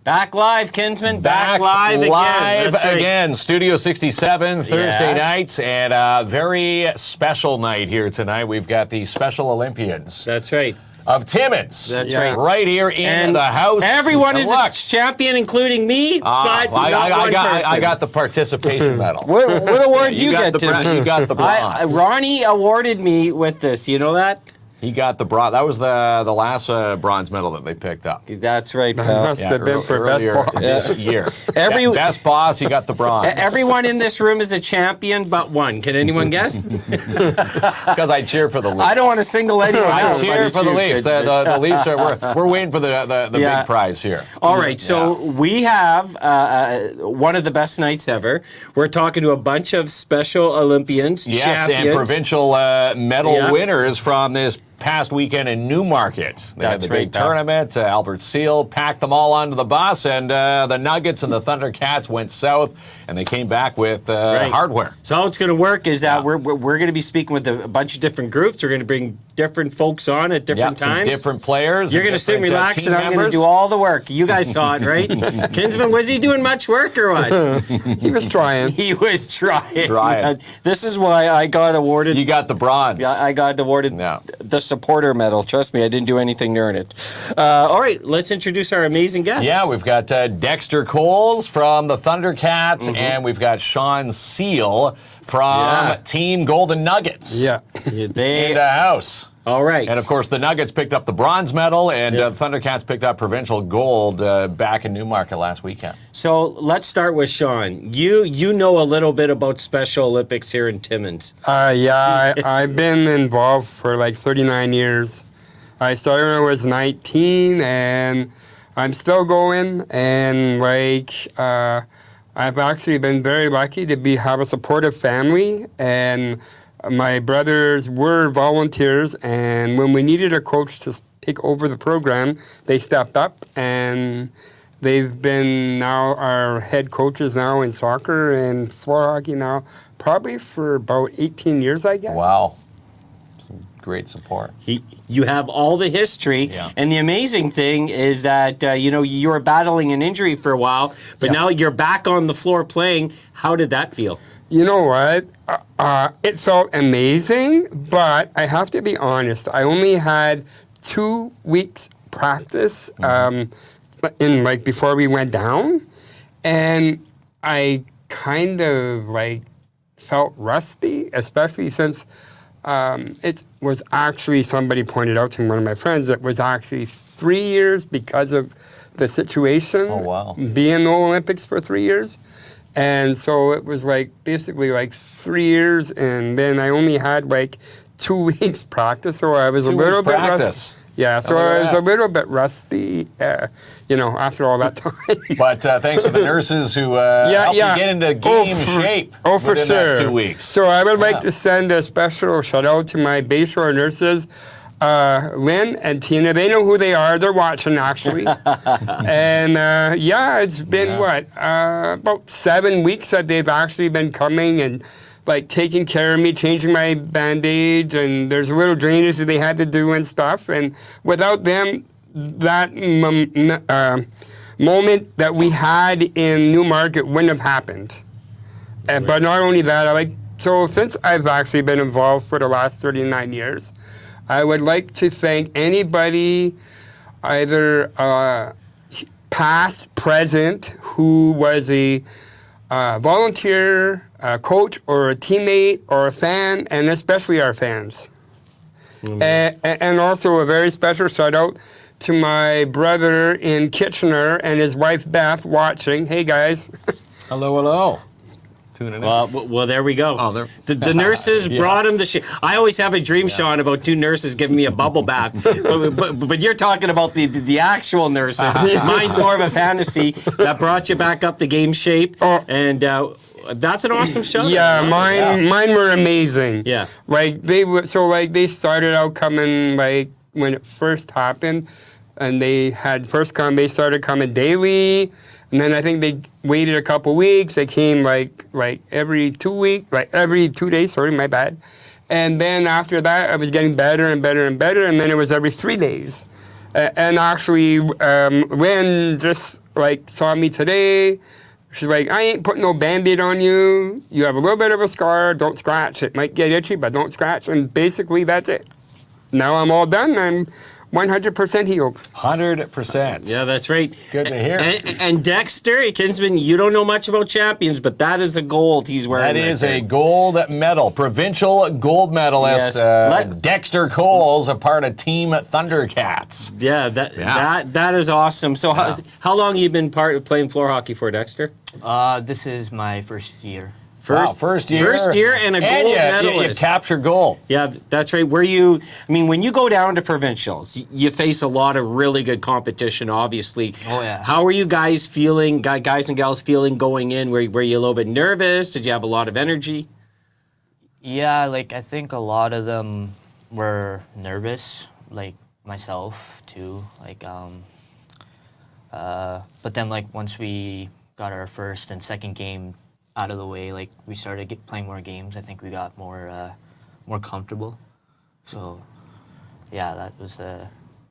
Back live, Kinsman. Back live again. Studio 67, Thursday night, and a very special night here tonight. We've got the Special Olympians. That's right. Of Timmins. That's right. Right here in the house. Everyone is a champion, including me, but I got the participation medal. What award did you get, Tim? You got the bronze. Ronnie awarded me with this. You know that? He got the bronze. That was the last bronze medal that they picked up. That's right, pal. Must have been for best boss. This year. Best boss, he got the bronze. Everyone in this room is a champion but one. Can anyone guess? Because I cheer for the Leafs. I don't want to single anyone out. I cheer for the Leafs. The Leafs are. We're waiting for the big prize here. All right, so we have one of the best nights ever. We're talking to a bunch of Special Olympians, champions. And provincial medal winners from this past weekend in Newmarket. They had the big tournament. Albert Seal packed them all onto the bus, and the Nuggets and the Thundercats went south, and they came back with hardware. So how it's going to work is that we're going to be speaking with a bunch of different groups. We're going to bring different folks on at different times. Different players. You're going to sit and relax, and I'm going to do all the work. You guys saw it, right? Kinsman, was he doing much work or what? He was trying. He was trying. This is why I got awarded. You got the bronze. Yeah, I got awarded the supporter medal. Trust me, I didn't do anything to earn it. All right, let's introduce our amazing guests. Yeah, we've got Dexter Coles from the Thundercats, and we've got Sean Seal from Team Golden Nuggets. Yeah. In the house. All right. And, of course, the Nuggets picked up the bronze medal, and the Thundercats picked up provincial gold back in Newmarket last weekend. So let's start with Sean. You know a little bit about Special Olympics here in Timmins. I've been involved for like 39 years. I started when I was 19, and I'm still going, and I've actually been very lucky to have a supportive family, and my brothers were volunteers, and when we needed a coach to take over the program, they stepped up, and they've been now our head coaches now in soccer and floor hockey now, probably for about 18 years, I guess. Wow. Some great support. You have all the history, and the amazing thing is that you were battling an injury for a while, but now you're back on the floor playing. How did that feel? You know what? It felt amazing, but I have to be honest. I only had 2 weeks practice before we went down, and I kind of felt rusty, especially since it was actually, somebody pointed out to me, one of my friends, it was actually 3 years because of the situation. Oh, wow. Being in the Olympics for 3 years. And so it was basically 3 years, and then I only had 2 weeks practice, so I was a little bit rusty. Yeah, so I was a little bit rusty, after all that time. But thanks to the nurses who helped you get into game shape for sure. That 2 weeks. So I would like to send a special shout out to my Bayshore nurses, Lynn and Tina. They know who they are. They're watching, actually. And it's been about 7 weeks that they've actually been coming and taking care of me, changing my Band-Aid, and there's a little drainage that they had to do and stuff. And without them, that moment that we had in Newmarket wouldn't have happened. But not only that, so since I've actually been involved for the last 39 years, I would like to thank anybody, either past, present, who was a volunteer, a coach, or a teammate, or a fan, and especially our fans. And also a very special shout out to my brother in Kitchener and his wife Beth watching. Hey guys. Hello, hello. Tuning in. Well, there we go. The nurses brought him the shit. I always have a dream, Sean, about 2 nurses giving me a bubble bath. but you're talking about the actual nurses. Mine's more of a fantasy that brought you back up the game shape. And that's an awesome show. Yeah, mine were amazing. Yeah. They started out coming when it first happened, and they started coming daily. And then I think they waited a couple weeks. They came every 2 weeks, every 2 days, sorry, my bad. And then after that, I was getting better and better and better. And then it was every 3 days. And actually, when just like saw me today. She's like, I ain't putting no Band-Aid on you. You have a little bit of a scar. Don't scratch. It might get itchy, but don't scratch. And basically, that's it. Now I'm all done. I'm 100% healed. 100%. Yeah, that's right. Good to hear. And Dexter, Kinsman, you don't know much about champions, but that is a gold he's wearing. That is a gold medal, provincial gold medalist. Yes. Dexter Coles, a part of Team Thundercats. Yeah, that is awesome. So how long have you been playing floor hockey for, Dexter? This is my first year. First year. First year and a gold medalist. You capture gold. Yeah, that's right. When you go down to provincials, you face a lot of really good competition, obviously. Oh, yeah. How are you guys feeling, guys and gals feeling going in? Were you a little bit nervous? Did you have a lot of energy? Yeah, like I think a lot of them were nervous, like myself too. Like, but then like once we got our first and second game out of the way, like we started playing more games. I think we got more comfortable. So yeah, that was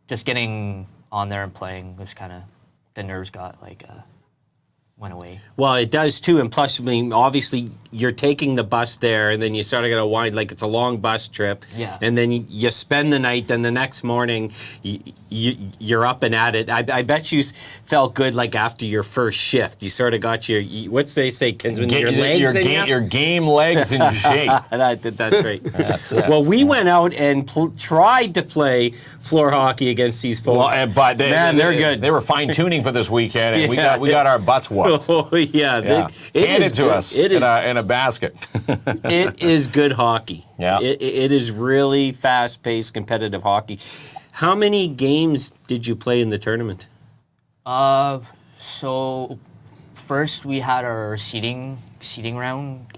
just getting on there and playing was kind of, the nerves got like went away. Well, it does too, and plus, I mean, obviously, you're taking the bus there, and then you sort of got to wind, like it's a long bus trip. Yeah. And then you spend the night, then the next morning, you're up and at it. I bet you felt good, like after your first shift. You sort of got what's they say, Kinsman, your legs in your game legs in shape. That's right. That's it. Well, we went out and tried to play floor hockey against these folks. Well, but they're good. They were fine tuning for this weekend, and Yeah. we got our butts whooped. Oh yeah, Hand it to us in a basket. It is good hockey. Yeah. It is really fast-paced, competitive hockey. How many games did you play in the tournament? So first we had our seeding round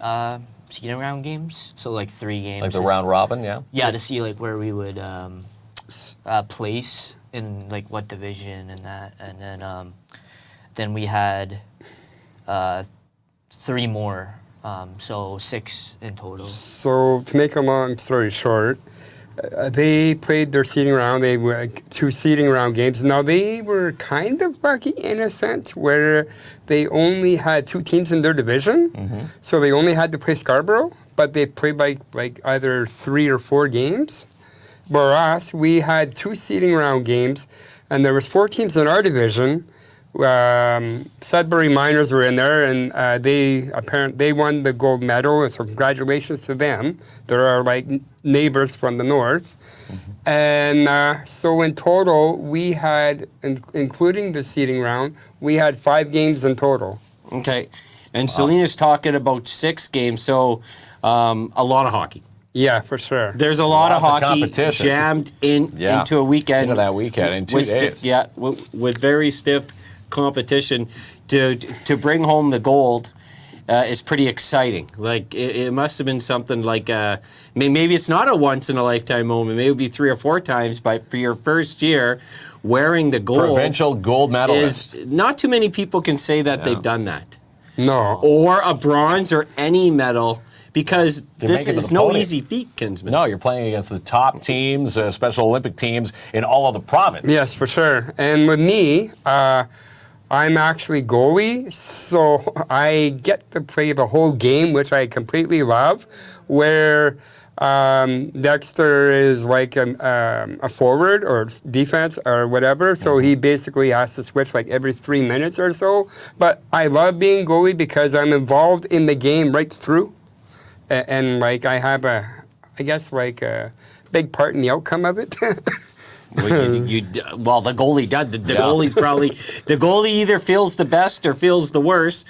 games. So like 3 games. Like the round robin, yeah? Yeah, to see like where we would place in like what division and that, and then we had 3 more, so 6 in total. So to make a long story short, they played their seeding round. They were 2 seeding round games. Now they were kind of lucky in a sense where they only had 2 teams in their division, so they only had to play Scarborough, but they played like either 3 or 4 games. Whereas we had 2 seeding round games, and there was 4 teams in our division. Sudbury Miners were in there, and they won the gold medal. So congratulations to them. They're our like neighbors from the north. And so in total, we had, including the seeding round, we had 5 games in total. Okay, and Selena's talking about 6 games, so a lot of hockey. Yeah, for sure. There's a lot of hockey competition. jammed into a weekend. Into that weekend in 2 days. With very stiff competition. To bring home the gold is pretty exciting. Like it must have been something like maybe it's not a once in a lifetime moment. Maybe it'll be 3 or 4 times. But for your first year, wearing the gold, provincial gold medalist, not too many people can say that they've done that. No. Or a bronze or any medal. Because this is no podium. easy feat, Kinsman. No, you're playing against the top teams, Special Olympic teams in all of the province. Yes, for sure. And with me, I'm actually goalie, so I get to play the whole game, which I completely love, where Dexter is like a forward or defense or whatever, so he basically has to switch like every 3 minutes or so. But I love being goalie because I'm involved in the game right through. And like I have a big part in the outcome of it. Well, the goalie does. The goalie either feels the best or feels the worst,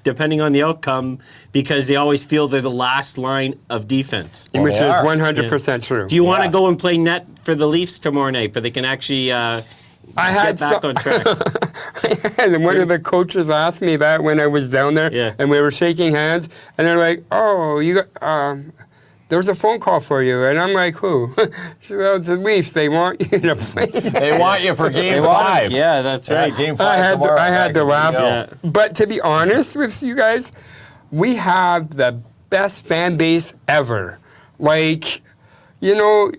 depending on the outcome, because they always feel they're the last line of defense. Which is 100% true. Do you want to go and play net for the Leafs tomorrow night, but they can actually get back on track? And one of the coaches asked me that when I was down there, and we were shaking hands, and they're like, "Oh, you got." There's a phone call for you, and I'm like, "Who?" Well, it's the Leafs. They want you to play. They want you for Game 5. Yeah, that's right. Game 5 tomorrow. I had to laugh. Yeah. But to be honest with you guys, we have the best fan base ever. Like, you know,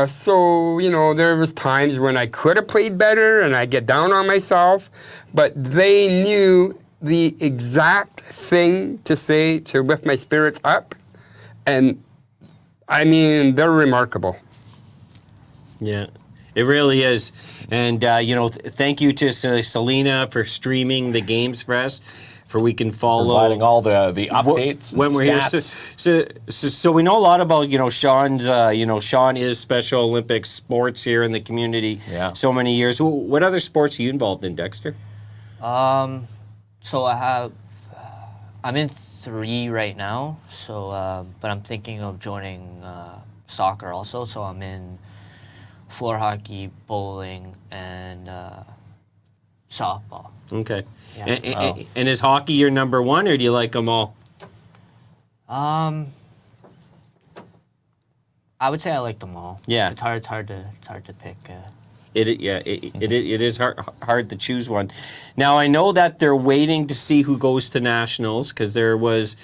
so, you know, there was times when I could have played better and I get down on myself, but they knew the exact thing to say to lift my spirits up. And, I mean, they're remarkable. Yeah, it really is. And, you know, thank you to Selena for streaming the games for us, for we can follow. Providing all the updates when we're stats. here. So we know a lot about, you know, Sean's, you know, Sean is Special Olympics sports here in the community so many years. What other sports are you involved in, Dexter? So I'm in 3 right now. So, but I'm thinking of joining soccer also. So I'm in floor hockey, bowling, and softball. Okay. Yeah. And is hockey your number one, or do you like them all? I would say I like them all. Yeah. It's hard to pick. It is hard to choose one. Now, I know that they're waiting to see who goes to nationals, because there was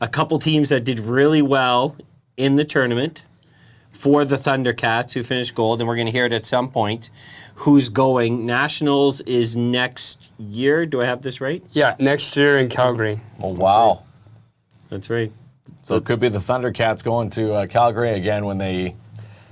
a couple teams that did really well in the tournament for the Thundercats, who finished gold, and we're going to hear it at some point. Who's going? Nationals is next year. Do I have this right? Yeah, next year in Calgary. Oh, wow. That's right. So it could be the Thundercats going to Calgary again when they,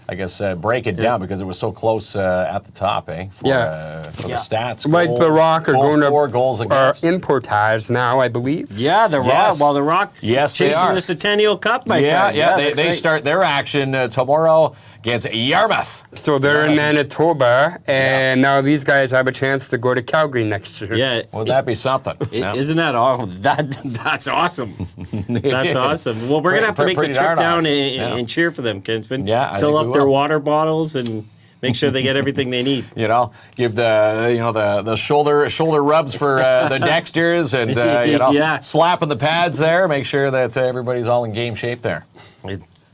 I guess, break it down, because it was so close at the top, eh? For the stats. Like the Rock are going to 4 goals against. in portage now, I believe. Yeah, the Rock. Well, the Rock chasing they are. the Centennial Cup, my friend. They start their action tomorrow against Yarmouth. So they're in Manitoba, and now these guys have a chance to go to Calgary next year. Yeah. Would that be something? Isn't that awesome? That's awesome. That's awesome. Well, we're going to have to make the Pretty trip darn down awesome. and cheer for them, Kinsman. Yeah, I Fill think up we their will. water bottles and make sure they get everything they need. You know, give the shoulder rubs for the Dexters, and slapping the pads there. Make sure that everybody's all in game shape there.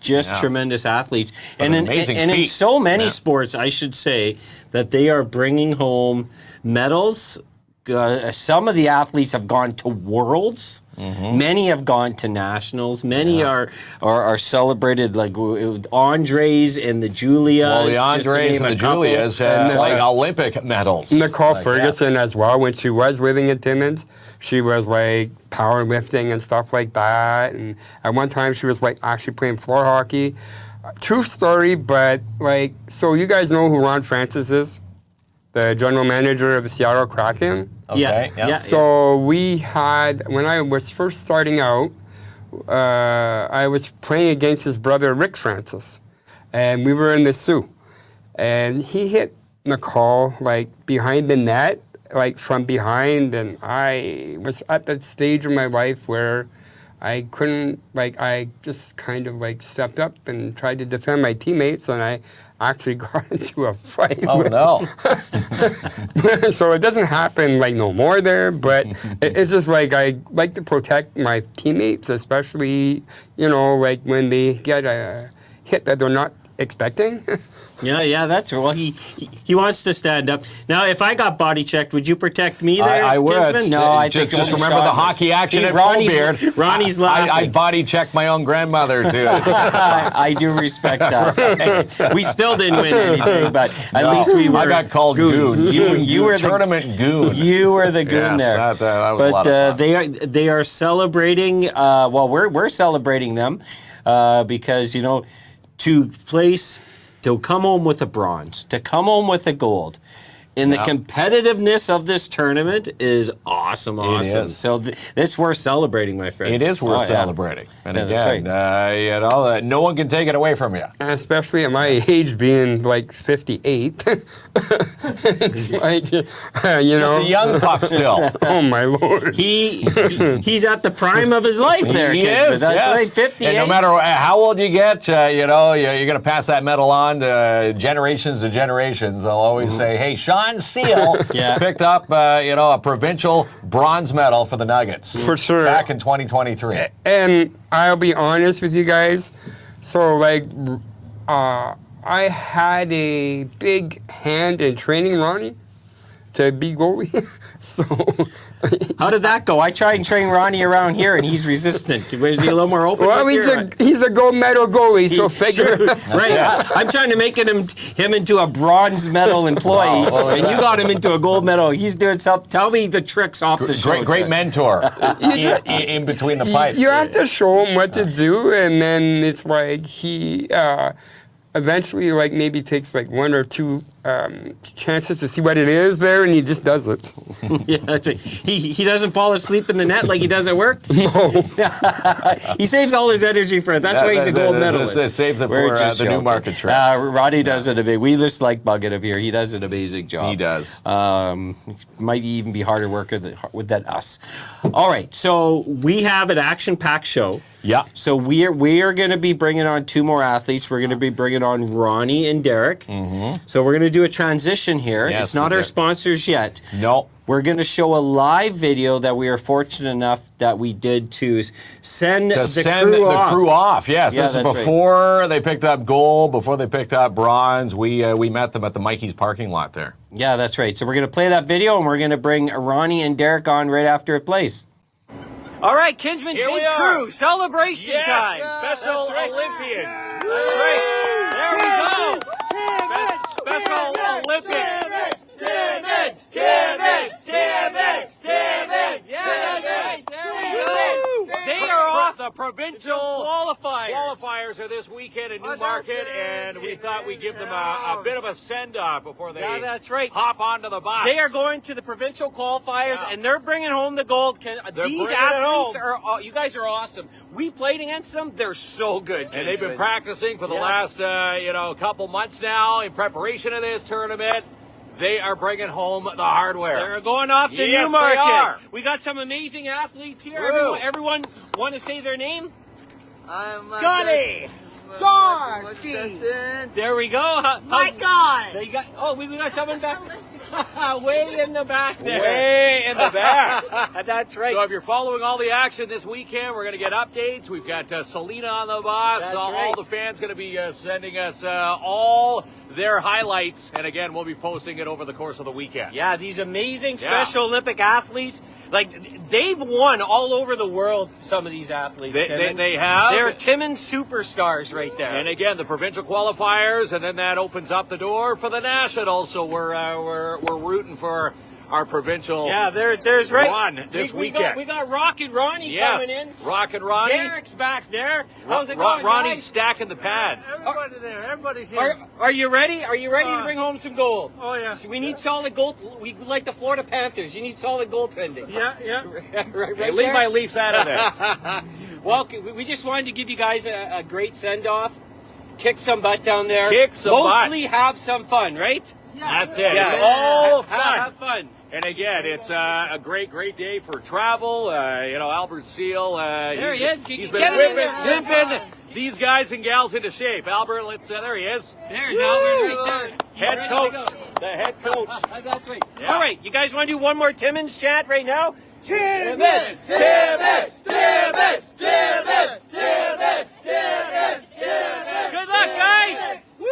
Just tremendous athletes. And an in amazing in feat. so many sports, I should say, that they are bringing home medals. Some of the athletes have gone to worlds. Many have gone to nationals. Many are celebrated, like Andres and the Julias. Well, the Andres and the Julias have like Olympic medals. Nicole Ferguson as well, when she was living in Timmins, she was like powerlifting and stuff like that. And at one time she was like actually playing floor hockey. True story, but like, so you guys know who Ron Francis is? The general manager of the Seattle Kraken. Okay, yeah. So we had, when I was first starting out, I was playing against his brother Rick Francis, and we were in the Sioux, and he hit Nicole like behind the net, like from behind, and I was at that stage of my life where I couldn't, like, I just kind of like stepped up and tried to defend my teammates, and I actually got into a fight. Oh no. So it doesn't happen like no more there, but it's just like I like to protect my teammates, especially, you know, like when they get a hit that they're not expecting. Yeah, that's well. He wants to stand up. Now, if I got body checked, would you protect me there? I would. Kinsman? No, I think just only remember Sean the would. hockey action at Ronnie's- Fullbeard. Ronnie's laughing. I body checked my own grandmother too. I do respect that. We still didn't win anything, but at least we were. I got called goons. goon. You were the tournament goon. You were the goon there. That was a lot of fun. they are celebrating. Well, we're celebrating them because, you know, to come home with a bronze, to come home with a gold, in the competitiveness of this tournament is awesome. is. So this worth celebrating, my friend. It is worth Oh, yeah. celebrating. And Yeah, that's again, you know, no one can take it away from you. Especially at my age, being like 58. It's like, you know. Just a young pup still. Oh my Lord. He's at the prime of his life there. He Kinsman. is, That's yes. right, 58. And no matter how old you get, you know, you're going to pass that medal on to generations. They'll always say, hey, Sean Seal picked up, you know, a provincial bronze medal for the Nuggets. For sure. Back in 2023. And I'll be honest with you guys. So, like, I had a big hand in training Ronnie to be goalie. So How did that go? I try and train Ronnie around here, and he's resistant. Is he a little more open? well, with he's a gold medal goalie, so figure. Right. I'm trying to make him into a bronze medal employee, and you got him into a gold medal. He's doing something. Tell me the tricks off the show. Great mentor in between the pipes. You have to show him what to do, and then it's like he eventually like maybe takes like one or two chances to see what it is there, and he just does it. Yeah, that's right. He doesn't fall asleep in the net like he does at work. No. He saves all his energy for it. That's why he's a gold medalist. Saves it We're for just the joking. Newmarket trip. Roddy does it a bit. We just like bugging him here. He does an amazing job. He does. Might even be harder worker than us. All right, so we have an action-packed show. Yeah. So we are going to be bringing on two more athletes. We're going to be bringing on Ronnie and Derek. Mm-hmm. So we're going to do a transition here. Yes, it's not our sponsors yet. No. We're going to show a live video that we are fortunate enough that we did to send the crew off. Yes, Yeah, this is that's before they picked up gold, before they picked up bronze. We met them at the Mikey's parking lot there. Yeah, that's right. So we're going to play that video, and we're going to bring Ronnie and Derek on right after it plays. All right, Kinsman, Here we big are. crew, celebration time. Special Olympians. That's right. There we go. Special Olympians. Timmins. Yeah, that's right. There we go. They are off The provincial qualifiers are this weekend in Newmarket, and we thought we'd give them a bit of a send-off before they that's right. hop onto the bus. They are going to the provincial qualifiers, and they're bringing home the gold. These bringing it athletes home. you guys are awesome. We played against them. They're so good. And they've been Kinsman. practicing for the Yeah. last, couple months now in preparation of this tournament. They are bringing home the hardware. They're going off to Yes, Newmarket. they are. We got some amazing athletes here. Woo. Everyone want to say their name? Scotty! There we go. My God! They got. Oh, we got someone back. Way in the back there. Way in the back. That's right. So if you're following all the action this weekend, we're going to get updates. We've got Selena on the bus. That's all right. the fans going to be sending us all their highlights. And again, we'll be posting it over the course of the weekend. Yeah, these amazing Special Olympic athletes. Like, they've won all over the world, some of these athletes. They have. They're Timmins superstars right there. And again, the provincial qualifiers, and then that opens up the door for the nationals. So we're rooting for our provincial. Yeah, there's right. run this weekend. We got Rock and Ronnie coming in. Rock and Ronnie. Derek's back there. How's it going, Ronnie's guys? stacking the pads. Everybody's here. Are you ready? Are you ready to bring home some gold? Oh, yeah. So we need solid gold. We like the Florida Panthers. You need solid goaltending. Yeah. right Hey, leave there. my Leafs out of this. Well, we just wanted to give you guys a great send-off. Kick some butt down there. Kick some butt. Mostly have some fun, right? That's it. Yeah. It's all fun. Have fun. And again, it's a great day for travel. Albert Seal. There he is. He's Get been in there. That's whipping these guys and gals into shape. Albert, there he is. There's Albert right there. He's Head ready to coach. go. The head coach. That's right. Yeah. All right, you guys want to do one more Timmins chat right now? Timmins! Good luck, guys. Woo.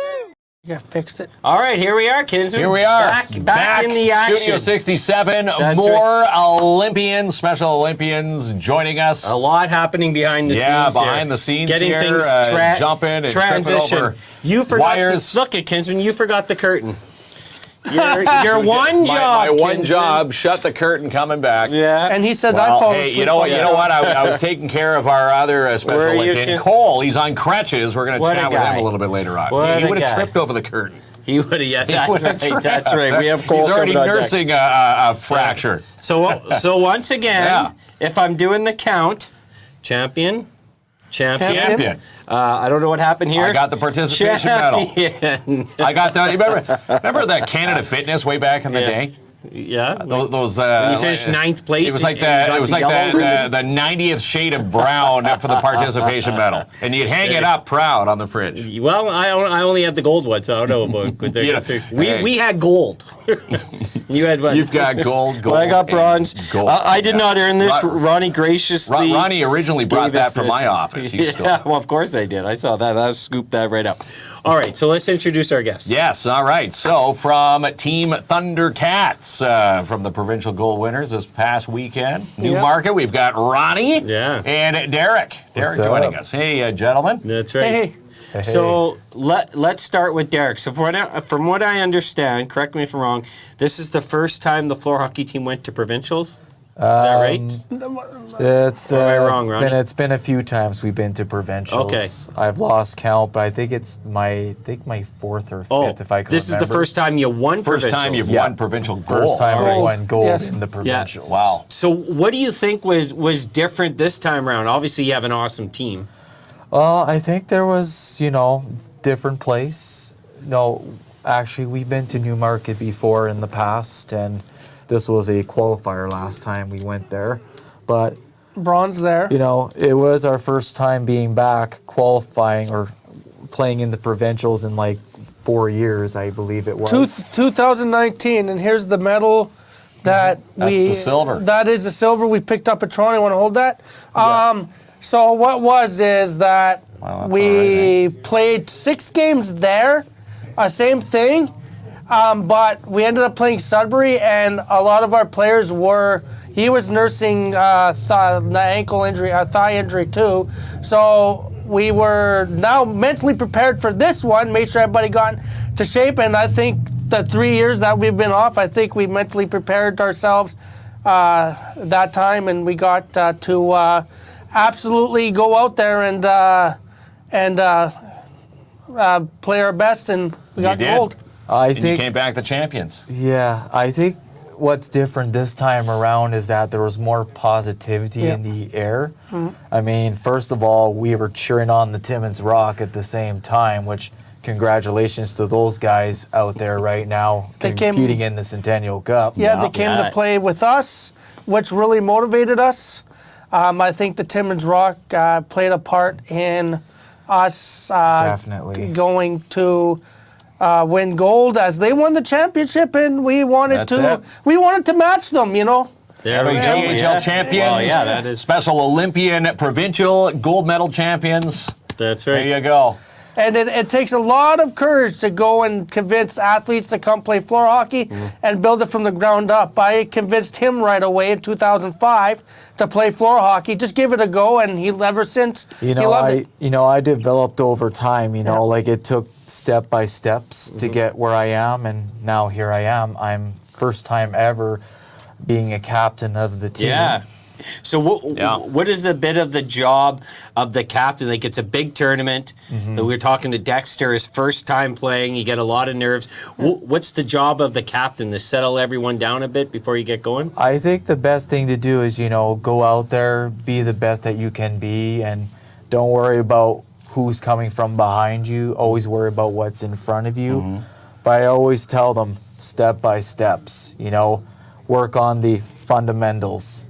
You fixed it. All right, here we are, Kinsman. Here we are. Back in the action. Studio 67. That's More Olympians, Special Olympians joining us. A lot happening behind the scenes. Yeah, here. behind the scenes Getting here, things jumping and tripping transition. over You forgot wires. Look at Kinsman. You forgot the curtain. Your one job. My one Kinsman. job, shut the curtain coming back. Yeah. And he says I Well, fall hey, asleep. you know what? on You that. know what? I was taking care of our other special Where are you, Olympian, Kin- Cole. He's on crutches. We're going to What a chat with guy. him a little bit later on. What he a would have guy. tripped over the curtain. He would have. Yeah, that's would've right. That's right. We have Cole He's already coming on deck. nursing a fracture. So once again, Yeah. if I'm doing the count, champion. Champion. I don't know what happened here. I got the participation medal. Champion. I got that. You remember that Canada Fitness way back in the Yeah. day? Yeah. Those you finished ninth place It was like and you got the yellow ribbon. the 90th shade of brown for the participation medal, and you'd hang it up proud on the fridge. Well, I only had the gold one, so I don't know about what Yeah. we had gold. You had one. You've got gold. Well, I got bronze. gold. I did not earn this. Ron- Ronnie graciously. Ronnie originally brought gave us that from this. my office. You stole Yeah, it. well, of course I did. I saw that. I scooped that right up. All right, so let's introduce our guests. Yes, all right. So from Team Thundercats, results from the provincial gold winners this past weekend. Newmarket, we've got Ronnie and Derek. Derek joining us. Hey, gentlemen. That's right. Hey. So let's start with Derek. So from what I understand, correct me if I'm wrong, this is the first time the floor hockey team went to provincials. Is that right? It's Or am I wrong, Ronnie? it's been a few times we've been to provincials. Okay. I've lost count, but I think it's my fourth or fifth, if I can this remember. is the first time you won First provincials. time you've won provincial gold. First time I Gold. won gold Yes. in the provincial. Wow. So what do you think was different this time around? Obviously, you have an awesome team. I think there was, different place. No, actually, we've been to Newmarket before in the past, and this was a qualifier last time we went there. But, Bronze there. it was our first time being back qualifying or playing in the provincials in like 4 years, I believe it was. 2019, and here's the medal that That's the silver. That is the silver we picked up at Toronto. You want to hold that? So what is that Wow, that's we played 6 games there, same thing, but we ended up playing Sudbury, and a lot of our players he was nursing thigh injury too, so we were now mentally prepared for this one, made sure everybody got to shape, and I think the 3 years that we've been off, I think we mentally prepared ourselves that time, and we got to absolutely go out there and play our best, and we got did. gold. I And you think came back the champions. Yeah, I think what's different this time around is that there was more positivity Yeah. in the air. I mean, first of all, we were cheering on the Timmins Rock at the same time, which congratulations to those guys out there right now They came- competing in the Centennial Cup. They came to play with us, which really motivated us. I think the Timmins Rock played a part in us Definitely. going to win gold as they won the championship, and we wanted That's to match them. There we go. KHL champions. Well, yeah, that is. Special Olympian provincial gold medal champions. That's There right. you go. And it takes a lot of courage to go and convince athletes to come play floor hockey and build it from the ground up. I convinced him right away in 2005 to play floor hockey. Just give it a go, and ever since he loved it. I developed over time, like it took step by steps to get where I am, and now here I am. I'm first time ever being a captain of the team. Yeah. So what is the bit of the job of the captain? Like, it's a big tournament. That we were talking to Dexter, his first time playing. You get a lot of nerves. What's the job of the captain? To settle everyone down a bit before you get going? I think the best thing to do is, go out there, be the best that you can be, and don't worry about who's coming from behind you. Always worry about what's in front of you. But I always tell them step by steps, work on the fundamentals.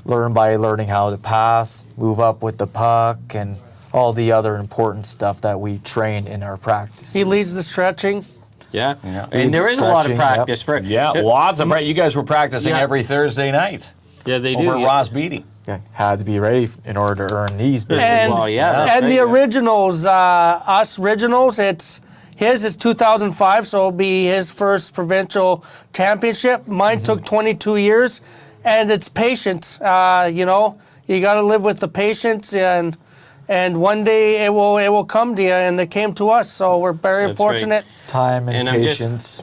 Learn by learning how to pass, move up with the puck, and all the other important stuff that we train in our practice. He leads the stretching. Yeah. And there is a lot of Stretching, practice for Lots of. You guys were practicing Yeah. every Thursday night. Yeah, they do. Over at Ross Beatty. Yeah, had to be ready in order to earn these big And, Well, yeah, that's and right, the yeah. originals, us originals, his is 2005, so it'll be his first provincial championship. Mine took 22 years, and it's patience. You got to live with the patience, and one day it will come to you, and it came to us. So we're very That's right. fortunate. time and, And patience.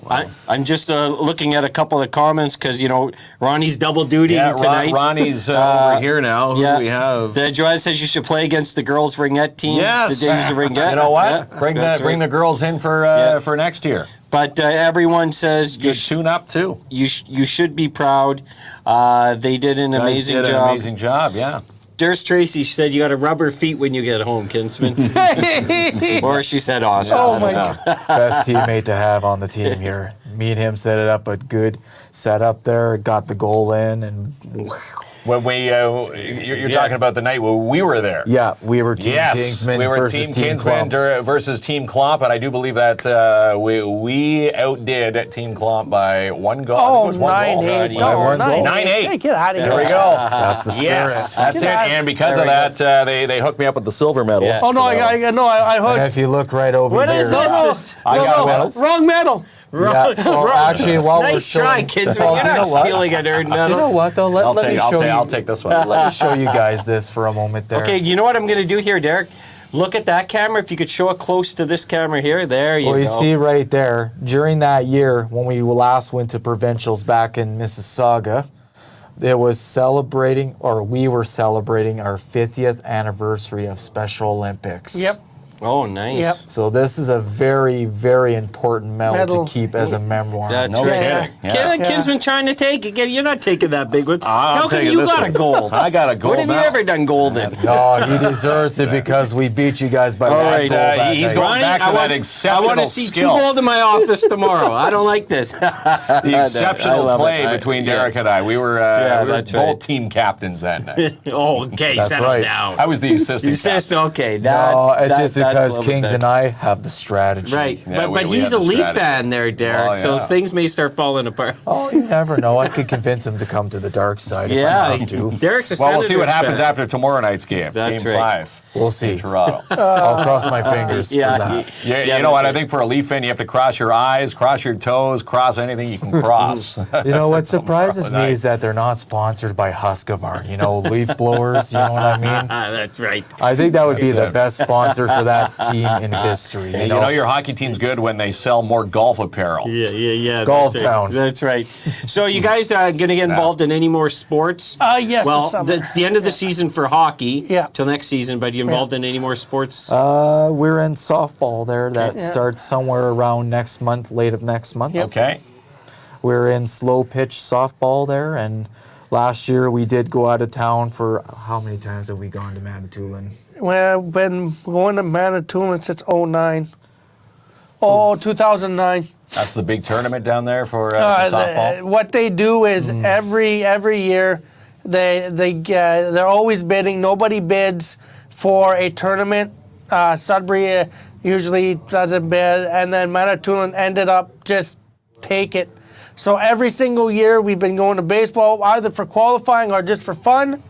I'm just looking at a couple of comments because Ronnie's double duty tonight. Ronnie's over here now. Who Yeah, do we have? The Joanne says you should play against the girls' ringette teams. Yes. The days of ringette. You know what? Yeah, bring that's bring right. the girls in for next year. But everyone says Good tune up too. you should be proud. They did an amazing Guys did job. An amazing job. Yeah. There's Tracy. She said you got to rub her feet when you get home, Kinsman. Or she said awesome. Oh I my don't know. Best teammate to have on the team here. Me and him set it up a good setup there, got the goal in, and When we, you're talking about the night where we were there. yeah, we were Team Yes, Kingsman we were versus Team Team Kinsman Klomp. versus Team Klomp, and I do believe that we outdid Team Klomp by one goal. I think it was one goal. 9-8. By one goal. 9-8. Hey, get out of here. There we go. That's the spirit. Yes, that's it. Get out. And because There of we that, they hooked me up with the silver medal. Yeah. Oh no, I And hooked. if you look right over What here, is this? I got no, medals. wrong medal. Well, actually, while we're Nice try, showing- kids. Well, You're you not know what? stealing a nerd You medal. know what though? Let me show you. I'll take this one. Let me show you guys this for a moment there. Okay, you know what I'm going to do here, Derek? Look at that camera. If you could show it close to this camera here. There you Well, go. you see right there, during that year when we last went to provincials back in Mississauga, we were celebrating our 50th anniversary of Special Olympics. Yep. Oh, nice. Yep. So this is a very, very important medal Medal. to keep as a memoir. That's No right. kidding. Yeah. Kinsman trying to take it. You're not taking that big one. I'm How come taking you this got one. a gold? I got a gold What have you medal. ever done gold in? No, he deserves it because we beat you guys by All one right, goal that he's night. going back to that I exceptional want to see skill. 2 gold in my office tomorrow. I don't like this. The exceptional play between Derek and I. We were, we were that's both right. team captains that night. Oh, okay, That's settle right. down. I was the assistant Insist, captain. okay. No, it's that's just a because little Kings bit and I have the strategy. Right, Yeah, but we he's had a the Leaf strategy. fan there, Derek, Oh, so yeah. things may start falling apart. Oh, you never know. I could convince him to come to the dark side if I Yeah, have to. Derek's a Well, we'll see what Senators happens fan. after tomorrow night's game. That's game right. 5. We'll see. In Toronto. I'll cross my fingers for Yeah, that. You know what? I think for a Leaf fan, you have to cross your eyes, cross your toes, cross anything you can cross. You know what surprises me night. is that they're not sponsored by Husqvarna. You know, leaf blowers. You know what I mean? That's right. I think that would be the Exactly. best sponsor for that team in history. You know your hockey team's good when they sell more golf apparel. Yeah. Golf that's right. town. That's right. So you guys going to get involved in any more sports? Yes, Well, this summer. it's the end of the season for hockey. Yeah. Till next season, but you involved in any more sports? We're in softball there. That Yeah. starts somewhere around next month, late of next month. Yep. Okay. We're in slow pitch softball there, and last year we did go out of town for how many times have we gone to Manitoulin? Well, I've been going to Manitoulin since 09. Oh, 2009. That's the big tournament down there for softball. What they do is every year they're always bidding. Nobody bids for a tournament. Sudbury usually doesn't bid, and then Manitoulin ended up just take it. So every single year we've been going to baseball either for qualifying or just for fun.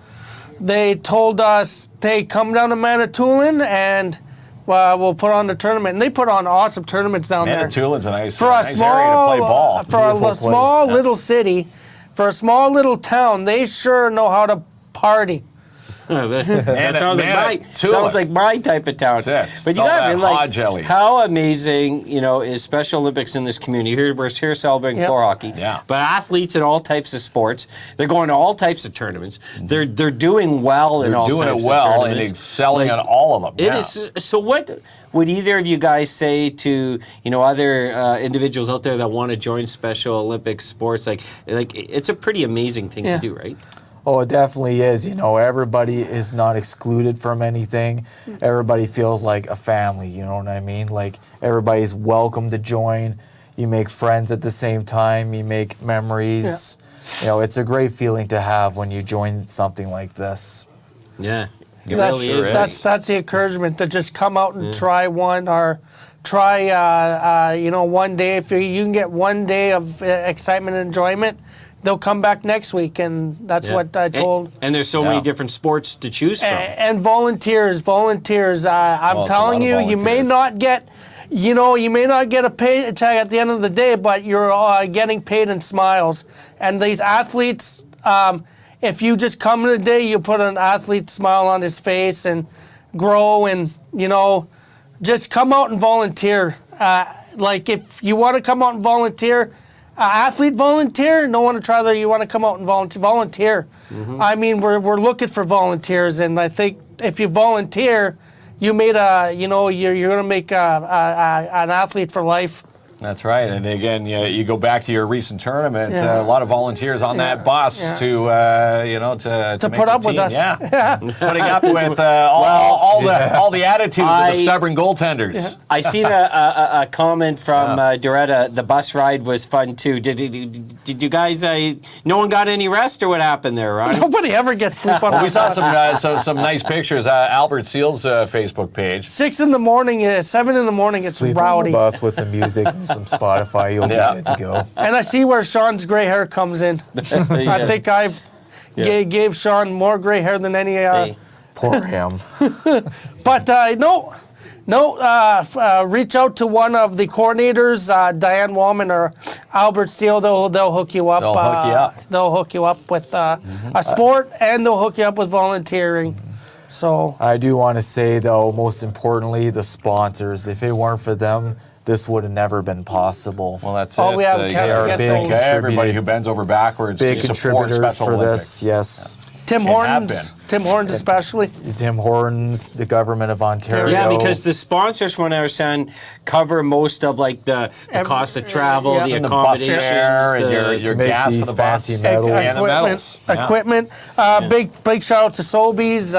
They told us they come down to Manitoulin and we'll put on the tournament. And they put on awesome tournaments down there. Manitoulin's a nice, For a nice area to play ball. For a Beautiful small place. little city, for a small little town, they sure know how to party. That sounds like my type of town. That's it. But It's you all got that to like hot jelly. how amazing, is Special Olympics in this community. We're here celebrating Yep. floor hockey. Yeah. But athletes in all types of sports, they're going to all types of tournaments. They're doing well in They're all doing types it of well and tournaments. excelling Like, at all of them. It yeah. is. So what would either of you guys say to other individuals out there that want to join Special Olympics sports? Like it's a pretty amazing thing Yeah. to do, right? Oh, it definitely is. Everybody is not excluded from anything. Everybody feels like a family, you know what I mean? Like, everybody's welcome to join. You make friends at the same time. You make memories. It's a great feeling to have when you join something like this. Yeah. It really is. That's the encouragement to just come out and try one or try, one day. If you can get one day of excitement and enjoyment, they'll come back next week, and that's what I told. And there's so many different sports to choose from. And volunteers. I'm it's a telling lot of you, you may volunteers. not get, you may not get a paycheck at the end of the day, but you're getting paid in smiles. And these athletes, if you just come in a day, you put an athlete smile on his face and grow, and just come out and volunteer. Like if you want to come out and volunteer. Athlete volunteer, no one to try that. You want to come out and volunteer. I mean, we're looking for volunteers, and I think if you volunteer, you made you're going to make an athlete for life. That's right. And again, you go back to your recent tournament. Yeah. A lot of volunteers on that bus to To make put the up with team. us. Yeah, putting up with all the attitude of the stubborn goaltenders. I seen a comment from Doretta. The bus ride was fun too. Did you guys? No one got any rest, or what happened there, Ron? Nobody ever gets sleep on Well, that we saw bus. some nice pictures. Albert Seal's Facebook page. 6 in the morning, 7 in the morning, it's Sleep on rowdy. the bus with some music and some Spotify, you'll be good to go. And I see where Sean's gray hair comes in. I think I've gave Sean more gray hair than any. Hey. Poor him. But no, No, reach out to one of the coordinators, Diane Wallman or Albert Steele. They'll hook you up. They'll hook you up. They'll hook you up with a sport, and they'll hook you up with volunteering. So I do want to say, though, most importantly, the sponsors. If it weren't for them, this would have never been possible. Well, that's Oh, it. we have You can't gotta forget thank those. everybody who bends over backwards Big to support contributors Special for Olympics. this, yes. Tim have Hortons especially. Tim Hortons, the government of Ontario. Yeah, because the sponsors, from what I understand, cover most of like the cost of travel, yeah. the And the bus accommodations, fare, and your to make gas for these the bus. fancy medals. And the medals. Yeah. Equipment. Big shout out to Sobeys.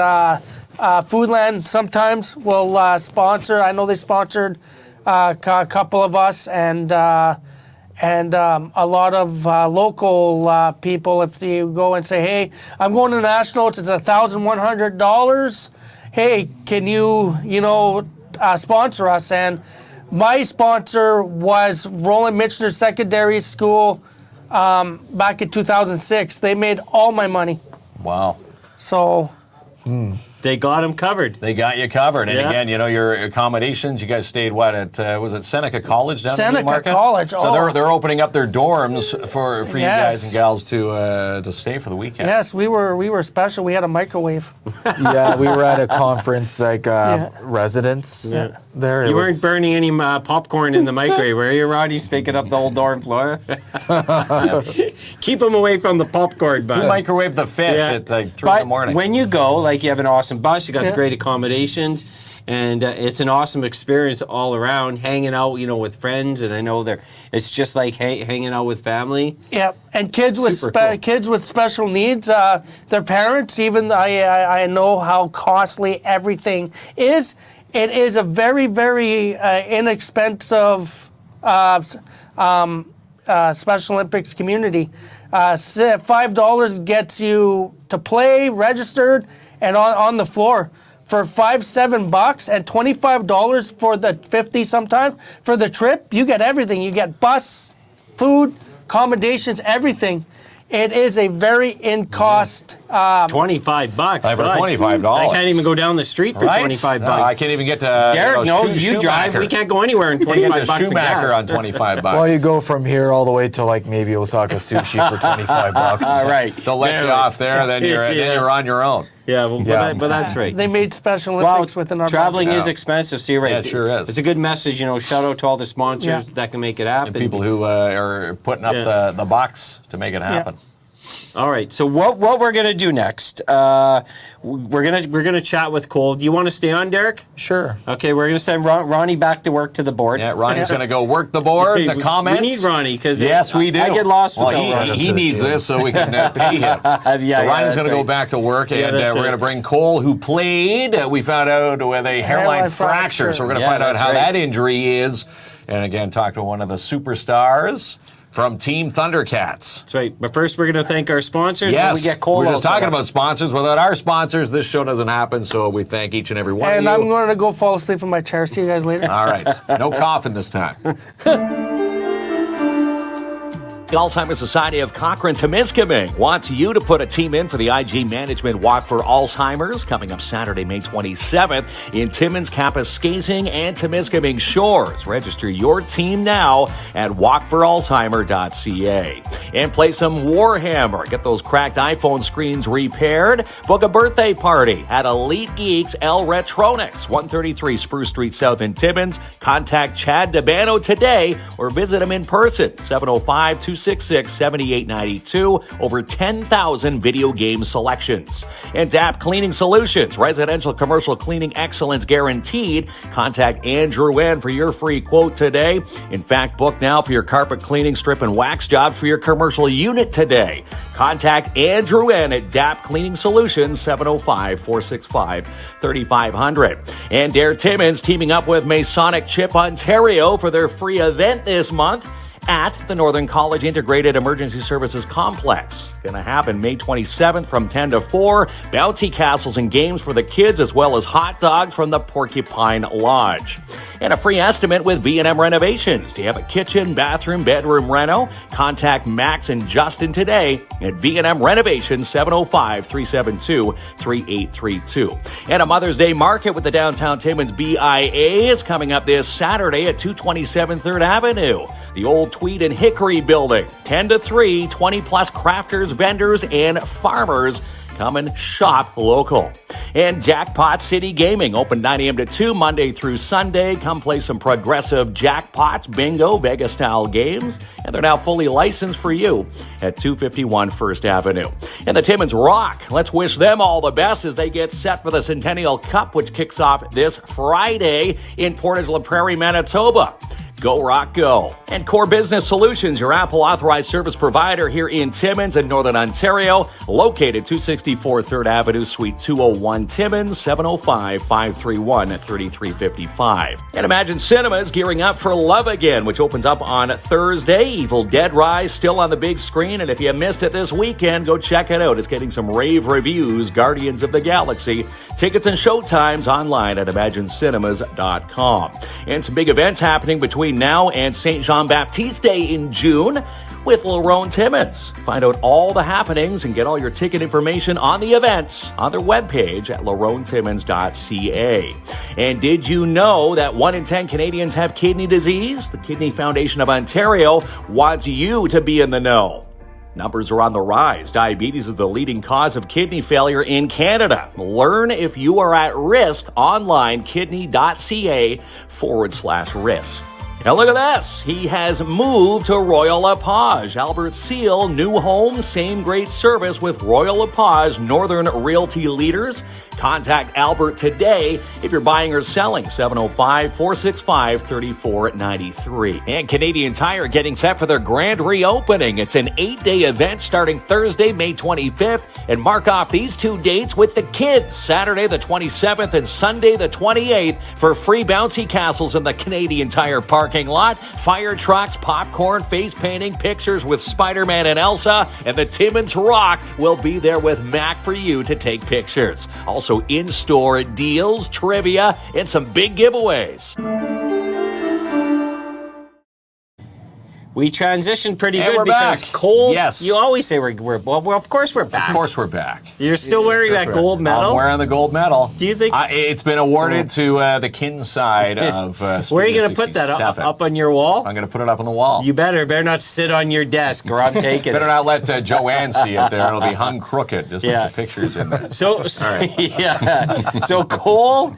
Foodland sometimes will sponsor. I know they sponsored a couple of us, and a lot of local people. If you go and say, "Hey, I'm going to Nationals. It's $1,100. Hey, can you sponsor us?" And my sponsor was Roland Michener Secondary School back in 2006. They made all my money. Wow. So they got them covered. They got you covered. And Yeah. again, your accommodations, you guys stayed at, was it Seneca College down in Seneca Newmarket? College, So oh. they're opening up their dorms for you Yes. guys and gals to stay for the weekend. yes, we were special. We had a microwave. Yeah, we were at a conference, like residence there. It You was- weren't burning any popcorn in the microwave, were you, Roddy? Sticking up the whole dorm floor. Keep them away from the popcorn, bud. You microwave the fish Yeah. at like 3 in But the morning. when you go, like you have an awesome bus, you got the Yeah. great accommodations, and it's an awesome experience all around. Hanging out, with friends, and I know it's just like hanging out with family. Yeah, and kids with Super cool. kids with special needs, their parents. Even I know how costly everything is. It is a very very inexpensive Special Olympics community. $5 gets you to play, registered, and on the floor. For $7 and $25 for the 50 sometimes for the trip, you get everything. You get bus, food, accommodations, everything. It is a very in-cost. $25. For bud. $25. I can't even go down the street for Right? $25. No, I can't even get to. Derek knows you drive. Schumacher. We can't go anywhere in You $25 get to bucks. Schumacher on $25. Well, you go from here all the way to like maybe Osaka Sushi for $25. All right. They'll let you off there, then you're on your own. Yeah, well, Yeah. But that's right. They made Special Well, Olympics within our traveling budget. is expensive, so you're right. Yeah, it sure is. It's a good message, shout out to all the sponsors Yeah. that can make it happen. And people who are putting up Yeah. the box to make it happen. All right, so what we're gonna do next? We're gonna chat with Cole. Do you want to stay on, Derek? Sure. Okay, we're gonna send Ronnie back to work to the board. Yeah, Ronnie's going to go work the board, Hey, the comments. We need Ronnie because Yes, we do. I get lost well, without Ronnie. he needs this so we can pay him. Yeah, So Ronnie's that's going to go right. back to work, and that's we're it. going to bring Cole, who played. We found out with a hairline fracture, so we're going to Yeah, find out that's how right. that injury is. And again, talk to one of the superstars from Team Thundercats. That's right. But first, we're gonna thank our sponsors. Then Yes, we get Cole. we're all just set talking up. about sponsors. Without our sponsors, this show doesn't happen, so we thank each and every one And of I'm you. going to go fall asleep in my chair. See you guys later. All right, no coughing this time. The Alzheimer's Society of Cochrane-Temiskaming wants you to put a team in for the IG Management Walk for Alzheimer's coming up Saturday, May 27th in Timmins Campus Skazing and Temiskaming Shores. Register your team now at walkforalzheimer.ca. And play some Warhammer. Get those cracked iPhone screens repaired. Book a birthday party at Elite Geeks L Retronics, 133 Spruce Street South in Timmins. Contact Chad DeBano today or visit him in person, 705-266-7892. Over 10,000 video game selections. And DAP Cleaning Solutions, residential commercial cleaning excellence guaranteed. Contact Andrew N for your free quote today. In fact, book now for your carpet cleaning, strip, and wax job for your commercial unit today. Contact Andrew N at DAP Cleaning Solutions, 705-465-3500. And Dare Timmins teaming up with Masonic Chip Ontario for their free event this month. at the Northern College Integrated Emergency Services Complex. Gonna happen May 27th from 10 to 4. Bouncy castles and games for the kids, as well as hot dogs from the Porcupine Lodge. And a free estimate with V&M Renovations. Do you have a kitchen, bathroom, bedroom reno? Contact Max and Justin today at V&M Renovations, 705-372-3832. And a Mother's Day market with the Downtown Timmins BIA is coming up this Saturday at 227 3rd Avenue. The old Tweed and Hickory building, 10 to 3, 20-plus crafters, vendors, and farmers. Come and shop local. And Jackpot City Gaming, open 9 a.m. to 2, Monday through Sunday. Come play some progressive jackpots, bingo, Vegas-style games. And they're now fully licensed for you at 251 First Avenue. And the Timmins Rock, let's wish them all the best as they get set for the Centennial Cup, which kicks off this Friday in Portage La Prairie, Manitoba. Go Rock Go. And Core Business Solutions, your Apple authorized service provider here in Timmins and Northern Ontario, located 264 3rd Avenue, Suite 201, Timmins, 705-531-3355. And Imagine Cinemas gearing up for Love Again, which opens up on Thursday. Evil Dead Rise still on the big screen, and if you missed it this weekend, go check it out. It's getting some rave reviews. Guardians of the Galaxy. Tickets and showtimes online at imaginecinemas.com. And some big events happening between now and St. Jean-Baptiste Day in June with Lerone Timmins. Find out all the happenings and get all your ticket information on the events on their webpage at leronetimmins.ca. And did you know that 1 in 10 Canadians have kidney disease? The Kidney Foundation of Ontario wants you to be in the know. Numbers are on the rise. Diabetes is the leading cause of kidney failure in Canada. Learn if you are at risk online, kidney.ca/risk. Now look at this. He has moved to Royal LePage. Albert Seal, new home, same great service with Royal LePage Northern Realty Leaders. Contact Albert today if you're buying or selling, 705-465-3493. And Canadian Tire getting set for their grand reopening. It's an 8-day event starting Thursday, May 25th. And mark off these 2 dates with the kids, Saturday the 27th and Sunday the 28th, for free bouncy castles in the Canadian Tire parking lot, fire trucks, popcorn, face painting, pictures with Spider-Man and Elsa, and the Timmins Rock will be there with Mac for you to take pictures. Also in-store deals, trivia, and some big giveaways. We transitioned pretty And good we're because back. Cole, Yes. you always say well, of course we're back. Of course we're back. You're still wearing that gold medal? I'm wearing the gold medal. Do you think- it's been awarded to the KINZ side of Where are you going to put that? Up on your wall? I'm going to put it up on the wall. You better not sit on your desk or I'm taking Better it. not let Joanne see it there. It'll be hung crooked, just Yeah. like the pictures in there. So yeah. So Cole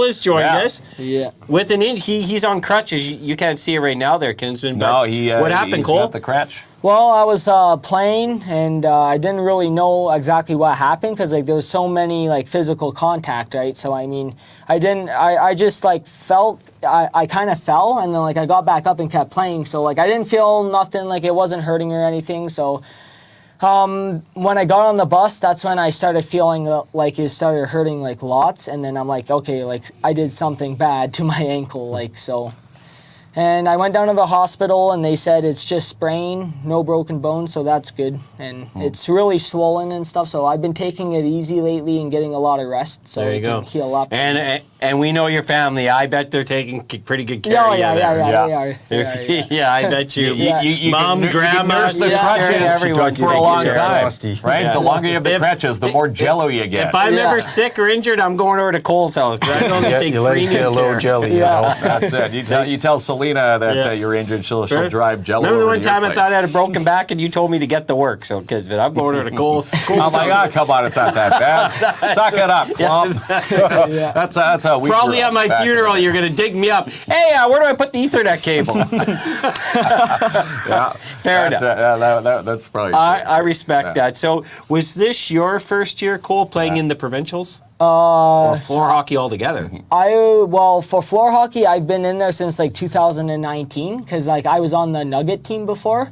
has joined us. Yeah. With he's on crutches. You can't see it right now there, Kinsman. No, but he. What happened, he's Cole? got the crutch. Well, I was playing and I didn't really know exactly what happened because there was so many physical contact, right? So I mean, I just felt I kind of fell and then I got back up and kept playing. So I didn't feel nothing, it wasn't hurting or anything. So when I got on the bus, that's when I started feeling it started hurting lots, and then I'm okay, I did something bad to my ankle, so. And I went down to the hospital, and they said it's just sprain, no broken bones, so that's good. And it's really swollen and stuff, so I've been taking it easy lately and getting a lot of rest, so There you it go. can heal up. And we know your family. I bet they're taking pretty good care of you there. Yeah, I bet you. You Mom, can grandma, nurse the sister, crutches everyone for a long time, Rusty. right? Yeah. The longer you have the crutches, the more jello you get. If I'm Yeah. ever sick or injured, I'm going over to Cole's house. 'Cause I don't take Your legs premium get a little care. jelly. Yeah. That's it. You tell Selena that Yeah. you're injured. She'll drive jello. Remember the over one to your time I place. thought I had a broken back and you told me to get to work? So, kids, but I'm going over to Cole's. I'm like, oh, come on, it's not that bad. Suck it up, Klomp. That's how we Probably grew at up my back funeral, then. you're going to dig me up. Hey, where do I put the Ethernet cable? Yeah. Fair enough. That's probably. I respect that. So, was this your first year, Cole, playing in the provincials? Or floor hockey altogether? For floor hockey, I've been in there since 2019 because I was on the Nugget team before.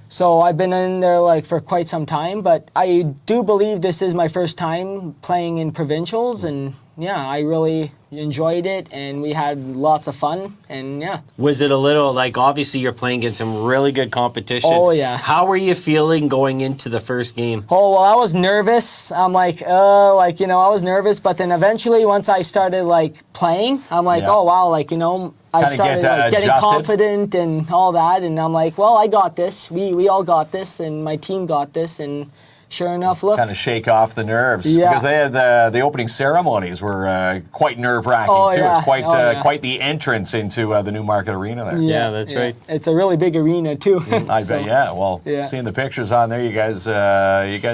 So I've been in there for quite some time, but I do believe this is my first time playing in provincials, and yeah, I really enjoyed it, and we had lots of fun, and yeah. Was it a little like, obviously you're playing against some really good competition? Oh, yeah. How were you feeling going into the first game? Oh, well, I was nervous. I'm like, I was nervous, but then eventually once I started like playing, I'm like, Yeah. oh wow, like, I Kinda started get, getting adjusted. confident and all that, and I'm like, well, I got this. We all got this, and my team got this, and sure enough, look. Kind of shake off the nerves. Yeah. Because they had the opening ceremonies were quite nerve-wracking Oh, too. yeah. It's quite Oh, yeah. quite the entrance into the Newmarket Arena there. Yeah, that's right. It's a really big arena too. I So, bet, yeah. Well, yeah. seeing the pictures on there, you guys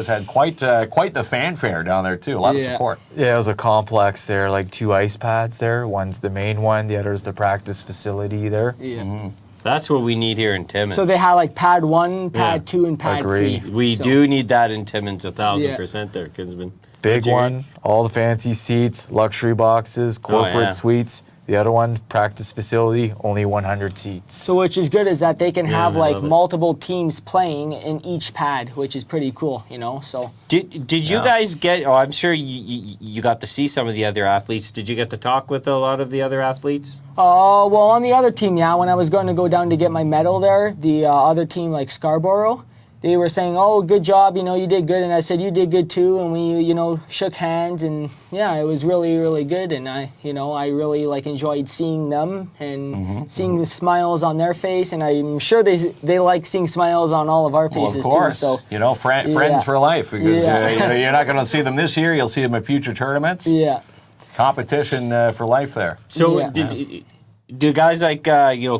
had quite the fanfare down there too. A lot of Yeah. support. Yeah, it was a complex there, like 2 ice pads there. One's the main one, the other's the practice facility there. Yeah. That's what we need here in Timmins. So they had like pad 1, pad Yeah. 2, and pad Agreed. 3. we So- do need that in Timmins, 1,000% there, Kinsman. Big Would you agree? one, all the fancy seats, luxury boxes, corporate yeah. suites. The other one, practice facility, only 100 seats. So which is good is that they can have I like love it. multiple teams playing in each pad, which is pretty cool, So Did you guys get? Oh, I'm sure you got to see some of the other athletes. Did you get to talk with a lot of the other athletes? well, on the other team, yeah, when I was going to go down to get my medal there, the other team, like Scarborough, they were saying, oh, good job, you did good. And I said, you did good too. And we, shook hands, and yeah, it was really, really good. And I really like enjoyed seeing them and seeing the smiles on their face. And I'm sure they like seeing smiles on all of our Well, faces of course. too. So You know, friends Yeah. for life, because Yeah. you're not going to see them this year. You'll see them at future tournaments. yeah. Competition for life there. So Yeah. do guys like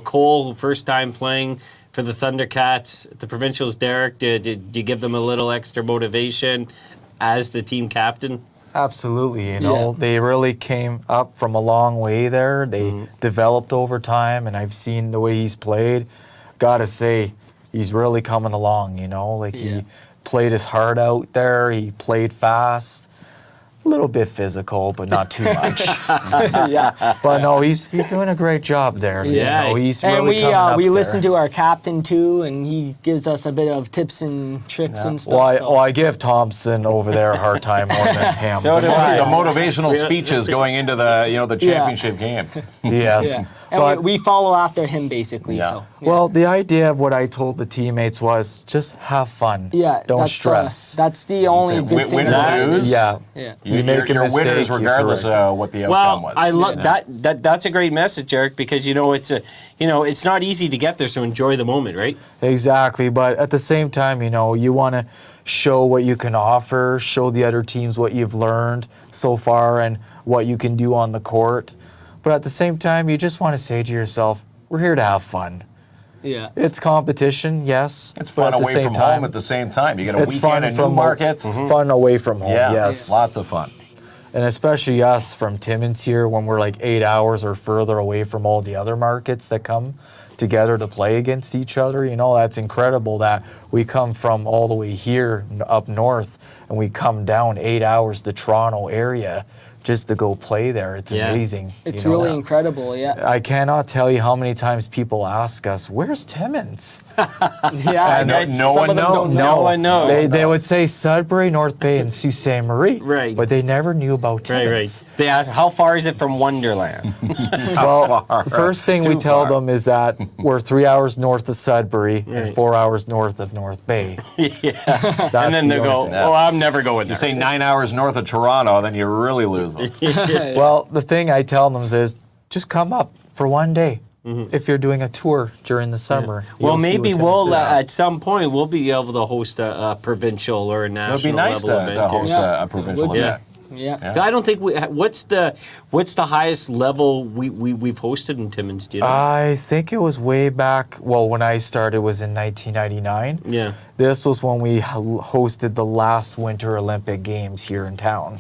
Cole, first time playing for the Thundercats, the provincials, Derek, did you give them a little extra motivation as the team captain? Absolutely, Yeah. they really came up from a long way there. They developed over time, and I've seen the way he's played. Gotta say, he's really coming along, Yeah. he played his heart out there, he played fast, a little bit physical, but not too much. Yeah. But no, he's doing a great job there. Yeah. He's And really coming up we there. listen to our captain too, and he gives us a bit of tips and tricks and stuff. Well, I give Thompson over there a hard time more than him. So do I. The motivational speeches going into the championship game. Yes. yeah. And But- we follow after him basically. Yeah. So Well, the idea of what I told the teammates was just have fun. yeah, Don't that's stress. That's the only Win- good thing. win or about it. lose. Yeah. Yeah. You make a You're mistake, winners you regardless correct of what the outcome Well, was. I love that. That's a great message, Eric, because it's not easy to get there, so enjoy the moment, right? Exactly. But at the same time, you want to show what you can offer, show the other teams what you've learned so far and what you can do on the court. But at the same time, you just want to say to yourself, we're here to have fun. Yeah. It's competition, yes. It's but fun at the away same from time, home at the same time. You get a it's fun weekend in from Newmarket. fun away from home, Yeah, yes. lots of fun. And especially us from Timmins here, when we're like 8 hours or further away from all the other markets that come together to play against each other. That's incredible that we come from all the way here up north and we come down 8 hours to Toronto area just to go play there. It's Yeah. amazing. It's really incredible. Yeah. I cannot tell you how many times people ask us, "Where's Timmins?" Yeah. And and no some one of them knows. don't No know. one knows. They would say Sudbury, North Bay, and Sault Ste. Marie. Right. But they never knew about Right, Timmins. right. They ask, how far is it from Wonderland? Well, the first thing we Too tell far. them is that we're 3 hours north of Sudbury Right. and 4 hours north of North Bay. Yeah. That's And then the they only go, thing. well, I'm never going there. You say 9 hours north of Toronto, then you really lose them. Well, the thing I tell them is just come up for one day. If you're doing a tour during the summer. Well, you'll see maybe what we'll, Timmins is. at some point, we'll be able to host a provincial or a It national would be nice level to event. host Yeah. a provincial Would be. event. Yeah. I don't think what's the highest level we've hosted in Timmins? Do you know? I think it was way back, well, when I started was in 1999. Yeah. This was when we hosted the last Winter Olympic Games here in town.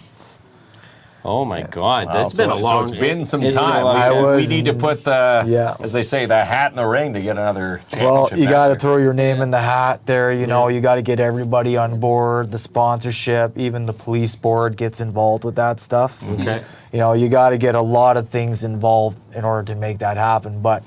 Oh my God, Wow, that's been a long. So it's been some it's been a time. long I time. was- We need to put as they say, the hat in the ring to get another championship. Well, you got to back throw your name in the hat there. You got to get everybody on board, the sponsorship, even the police board gets involved with that stuff. Okay. You got to get a lot of things involved in order to make that happen. But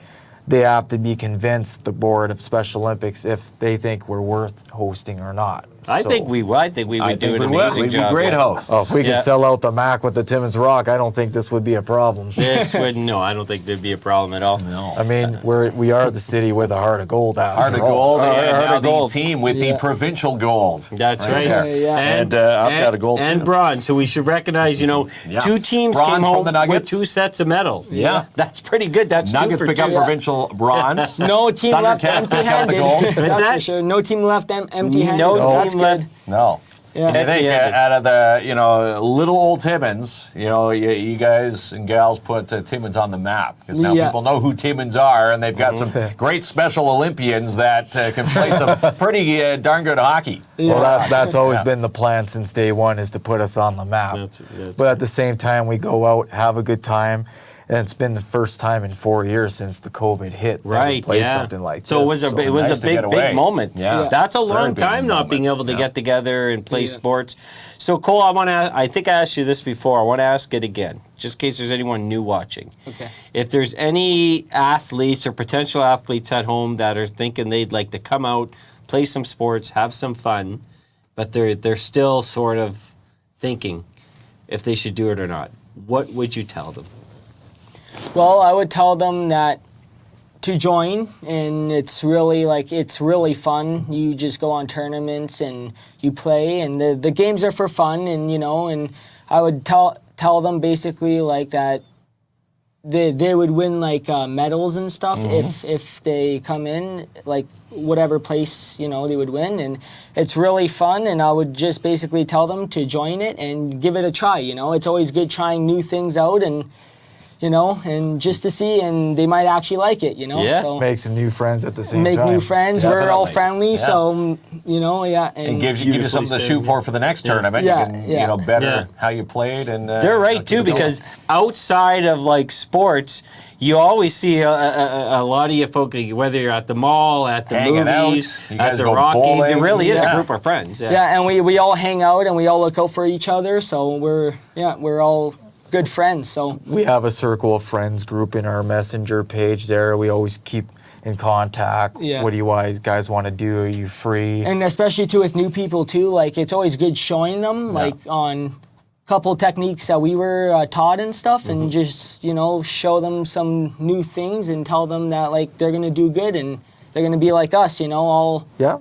they have to be convinced, the board of Special Olympics, if they think we're worth hosting or not. I think we would do an amazing We'd job. be great yeah. hosts. Oh, if we Yeah. could sell out the MAC with the Timmins Rock, I don't think this would be a problem. This would no, I don't think there'd be a problem at all. No. I mean, we are the city with a heart of gold. Heart of Gold, and Heart now of Gold. the team with the Provincial Gold. That's right. there. Yeah. And I've got a gold and too. bronze. So we should recognize, Yeah. 2 teams Bronze came from home the with Nuggets. 2 sets of medals. Yeah. That's pretty good. That's Nuggets 2 for pick up 2. Provincial bronze. No team left Thundercats pick up the empty-handed. gold. That's for that? sure. No team left empty-handed. No so that's team left. good. No. Yeah. I think out of the little old Timmins, you guys and gals put Timmins on the map because now Yeah. people know who Timmins are, and they've got some great Special Olympians that can play some pretty darn good hockey. Well, that's always been the plan since day one, is to put us on the map. That's- But at the same time, we go out, have a good time, and it's been the first time in 4 years since the COVID hit that we Right, played yeah. something like so this. it was nice a to big, get away. big moment. Yeah. That's a Very long big time not moment. being able to Yeah. get together and play sports. So Cole, I think I asked you this before. I want to ask it again, just in case there's anyone new watching. Okay. If there's any athletes or potential athletes at home that are thinking they'd like to come out, play some sports, have some fun, but they're still sort of thinking if they should do it or not, what would you tell them? Well, I would tell them that to join, and it's really fun. You just go on tournaments and you play, and the games are for fun, and and I would tell them basically like that they would win like medals and stuff if they come in, like whatever place they would win, and it's really fun. And I would just basically tell them to join it and give it a try. It's always good trying new things out, and and just to see, and they might actually like it, Yeah. So Make some new friends at the same make time. new friends. We're all Definitely. friendly, Yeah. so yeah. And gives you something to shoot for the next tournament. Yeah, You can, better Yeah. how you played. And They're right keep too, it going. because outside of like sports, you always see a lot of you folks, whether you're at the mall, at the Hanging out, movies, you at guys the go Rockies. It bowling. really is a Yeah. group of friends. Yeah, and we all hang out and we all look out for each other. So we're all good friends. So We have a circle of friends group in our messenger page there. We always keep in contact. Yeah. What do you guys want to do? Are you free? and especially too with new people too, like it's always good showing them like on a couple techniques that we were taught and stuff, and just show them some new things and tell them that like they're gonna do good and they're gonna be like us, all Yeah.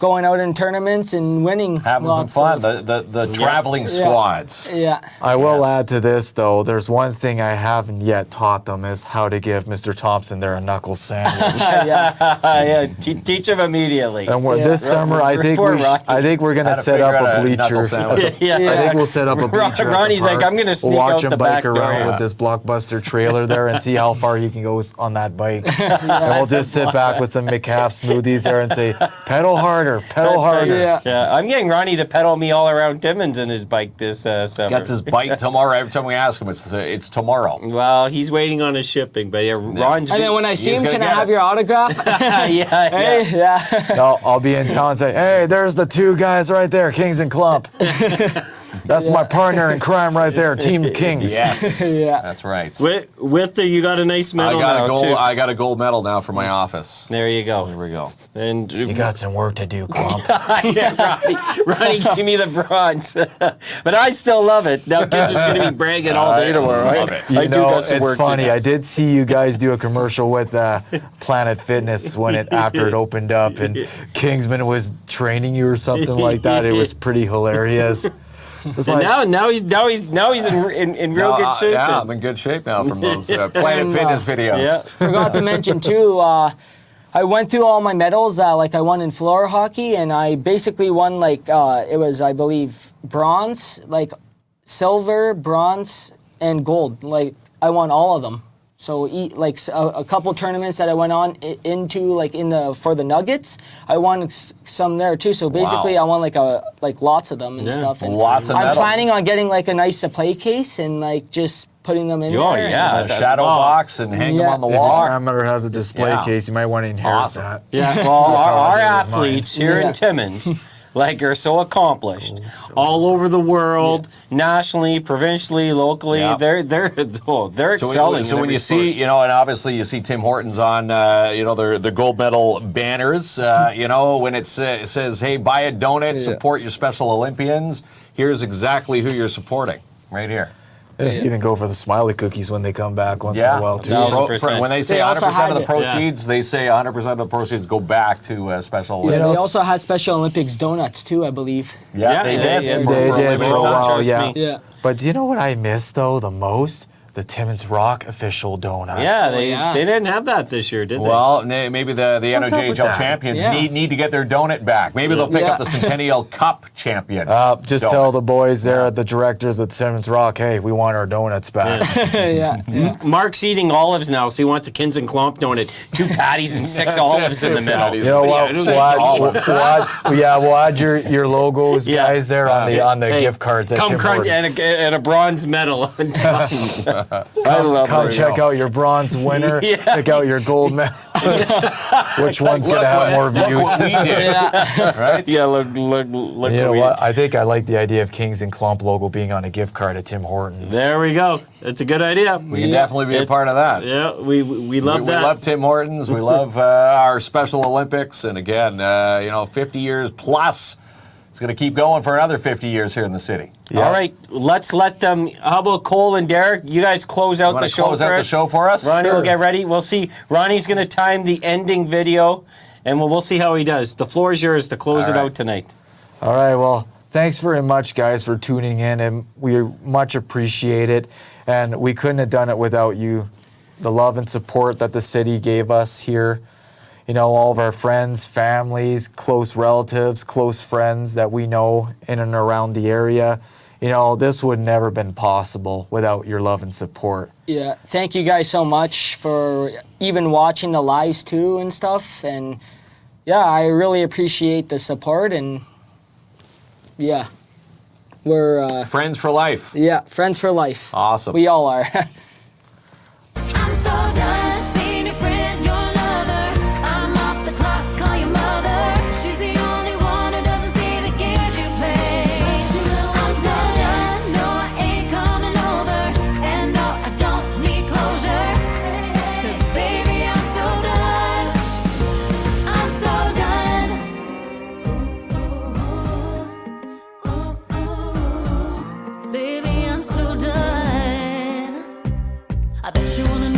going out in tournaments and winning. having some lots fun. of- The traveling squads. yeah. I will add to this, though. There's one thing I haven't yet taught them is how to give Mr. Thompson there a knuckle sandwich. Yeah, teach them immediately. And Yeah. this summer, I think Poor Rocky. we're How gonna to set figure up out a a knuckle bleacher. sandwich. Yeah. I think we'll set up a bleacher. at the Ronnie's like, park. I'm gonna sneak we'll watch out him the bike back door. around Yeah. with this blockbuster trailer there and see how far he can go on that bike. And we'll just sit back with some McCaff smoothies there and say, pedal harder, pedal harder. Yeah. Yeah, I'm getting Ronnie to pedal me all around Timmins in his bike this summer. Gets his bike tomorrow. Every time we ask him, it's tomorrow. Well, he's waiting on his shipping, but yeah, Ron's And then when I see He's him, gonna can I get have it. your autograph? yeah, Hey, yeah. No, I'll be in town and say, hey, there's the two guys right there, KINZ and KLOMP. That's my partner in crime right there, Team KINZ. Yes, Yeah. that's right. with the you got a nice medal now too. I got a gold medal now for my office. There you go. There we go. And You got some work to do, KLOMP. yeah, Ronnie gave me the bronze, but I still love it. Now kids are going to be bragging all day tomorrow. love I, it. I You do know, got some it's work funny. to do. I did see you guys do a commercial with Planet Fitness after it opened up, and Kingsman was training you or something like that. It was pretty hilarious. It's And like, now he's in real good shape. Yeah, I'm in good shape now from those Planet And, Fitness videos. Yeah. Forgot to mention too, I went through all my medals. Like I won in floor hockey, and I basically won like it was, I believe, bronze, like silver, bronze, and gold. Like I won all of them. So a couple tournaments that I went on into like for the Nuggets, I won some there too. So basically, Wow. I won like lots of them and stuff. And Lots of I'm medals. planning on getting like a nice play case and like just putting them in Oh, there. yeah. A shadow box and hang them Yeah. on the if your wall. grandmother has a display Yeah. case, you might want to inherit Awesome. that. Yeah, well, our Mine. athletes here Yeah. in Timmins, like are so accomplished all over the world, nationally, provincially, locally. Yeah. They're excelling. So in when every you sport. see, and obviously you see Tim Hortons on, their gold medal banners. When it says, "Hey, buy a donut, support your Special Olympians." Here's exactly who you're supporting, right here. Even go for the smiley cookies when they come back once in a while too. 1,000%. When they say They 100% also of the had- proceeds, they say 100% of the proceeds go back to Special Yeah, Olympics. they also had Special Olympics donuts too, I believe. Yeah, they did. yeah, for They a did limited for a time. while, Trust yeah. me. Yeah. But do you know what I miss though the most? The Timmins Rock official donuts. Yeah, Yeah. they didn't have that this year, did they? Well, maybe the What's up with NOJHL that? champions Yeah. need to get their donut back. Maybe they'll pick Yeah. up the Centennial Cup champion. Just donut. tell the boys there, the directors at Timmins Rock, hey, we want our donuts back. yeah. Mark's eating olives now, so he wants a KINZ and KLOMP donut. 2 patties and 6 olives in the middle. You know what? Yeah, We'll add your logos, Yeah. guys, there on the Hey, gift cards at come Tim crunch Hortons. and a bronze medal. I love Come it. check out your bronze winner. Yeah. Check out your gold medal. Which one's gonna have more Look views? what we did, right? Yeah, look. You know what? I think I like the idea of KINZ and KLOMP logo being on a gift card at Tim Hortons. There we go. That's a good idea. We can definitely be a part of that. Yeah, we love We that. love Tim Hortons. We love our Special Olympics. And again, 50 years plus. It's going to keep going for another 50 years here in the city. All right, let's let them. How about Cole and Derek? You guys close out Want the to show close out the first. show for us? Ronnie will Sure. get ready. We'll see. Ronnie's going to time the ending video, and we'll see how he does. The floor is yours to close All it right. out tonight. All right, well, thanks very much, guys, for tuning in, and we much appreciate it. And we couldn't have done it without you. The love and support that the city gave us here. All of our friends, families, close relatives, close friends that we know in and around the area. This would never been possible without your love and support. Yeah. Thank you guys so much for even watching the lives too and stuff. And yeah, I really appreciate the support. And yeah, we're Friends for life. friends for life. Awesome. We all are. I'm so done being your friend, your lover. I'm off the clock, call your mother. She's the only one who doesn't see the games you play. I'm so done, no, I ain't coming over. And no, I don't need closure. 'Cause baby, I'm so done. I'm so done. Baby, I'm so done. I bet you wanna